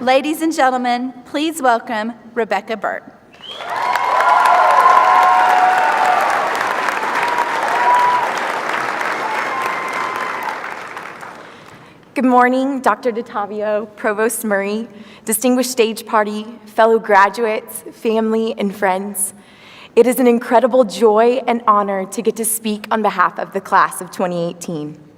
Ladies and gentlemen, please welcome Rebecca Burt. Good morning, Dr. DeTavio, Provost Murray, distinguished stage party, fellow graduates, family, and friends. It is an incredible joy and honor to get to speak on behalf of the class of 2018.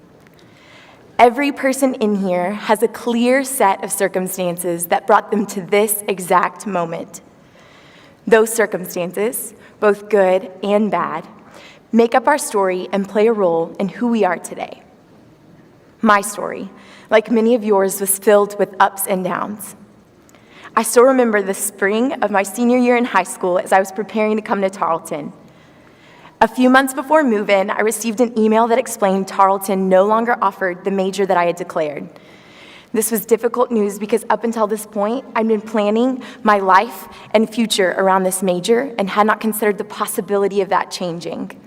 Every person in here has a clear set of circumstances that brought them to this exact moment. Those circumstances, both good and bad, make up our story and play a role in who we are today. My story, like many of yours, was filled with ups and downs. I still remember the spring of my senior year in high school as I was preparing to come to Tarleton. A few months before move-in, I received an email that explained Tarleton no longer offered the major that I had declared. This was difficult news because up until this point, I'd been planning my life and future around this major and had not considered the possibility of that changing.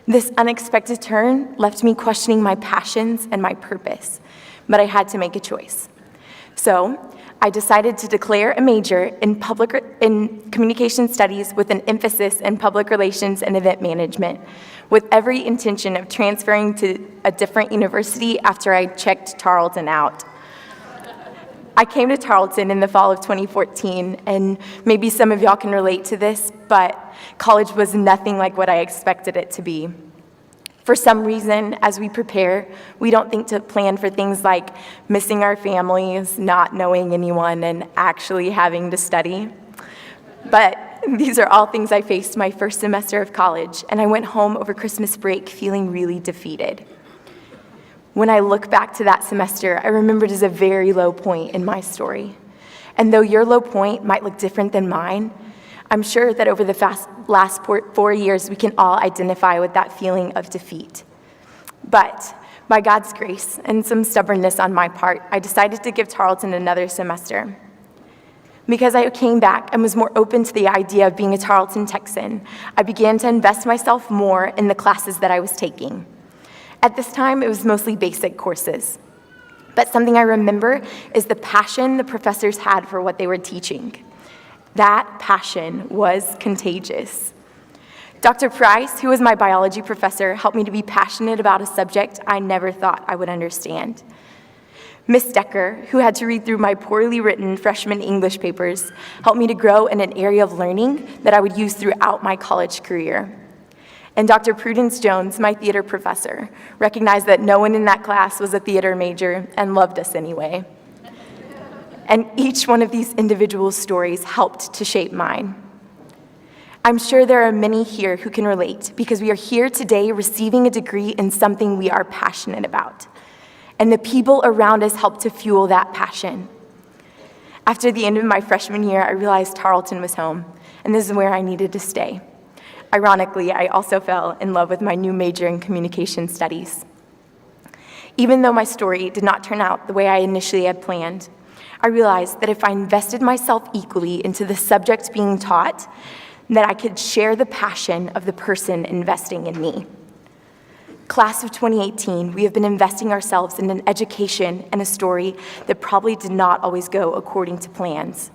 This unexpected turn left me questioning my passions and my purpose, but I had to make a choice. So I decided to declare a major in communication studies with an emphasis in public relations and event management, with every intention of transferring to a different university after I checked Tarleton out. I came to Tarleton in the fall of 2014, and maybe some of y'all can relate to this, but college was nothing like what I expected it to be. For some reason, as we prepare, we don't think to plan for things like missing our families, not knowing anyone, and actually having to study. But these are all things I faced my first semester of college, and I went home over Christmas break feeling really defeated. When I look back to that semester, I remember it as a very low point in my story. And though your low point might look different than mine, I'm sure that over the last 4 years, we can all identify with that feeling of defeat. But by God's grace and some stubbornness on my part, I decided to give Tarleton another semester. Because I came back and was more open to the idea of being a Tarleton Texan, I began to invest myself more in the classes that I was taking. At this time, it was mostly basic courses. But something I remember is the passion the professors had for what they were teaching. That passion was contagious. Dr. Price, who was my biology professor, helped me to be passionate about a subject I never thought I would understand. Miss Decker, who had to read through my poorly written freshman English papers, helped me to grow in an area of learning that I would use throughout my college career. And Dr. Prudence Jones, my theater professor, recognized that no one in that class was a theater major and loved us anyway. And each one of these individual stories helped to shape mine. I'm sure there are many here who can relate because we are here today receiving a degree in something we are passionate about. And the people around us help to fuel that passion. After the end of my freshman year, I realized Tarleton was home, and this is where I needed to stay. Ironically, I also fell in love with my new major in communication studies. Even though my story did not turn out the way I initially had planned, I realized that if I invested myself equally into the subject being taught, that I could share the passion of the person investing in me. Class of 2018, we have been investing ourselves in an education and a story that probably did not always go according to plans.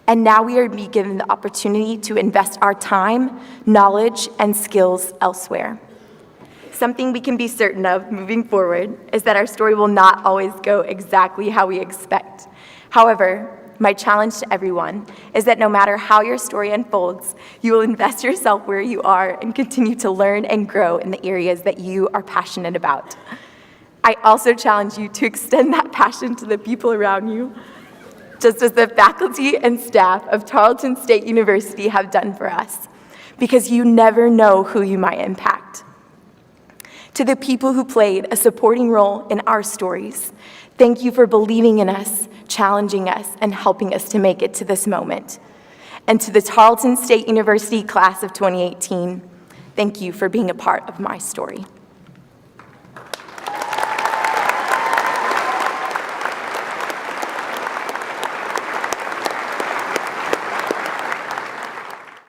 And now we are being given the opportunity to invest our time, knowledge, and skills elsewhere. Something we can be certain of moving forward is that our story will not always go exactly how we expect. However, my challenge to everyone is that no matter how your story unfolds, you will invest yourself where you are and continue to learn and grow in the areas that you are passionate about. I also challenge you to extend that passion to the people around you, just as the faculty and staff of Tarleton State University have done for us, because you never know who you might impact. To the people who played a supporting role in our stories, thank you for believing in us, challenging us, and helping us to make it to this moment. And to the Tarleton State University class of 2018, thank you for being a part of my story.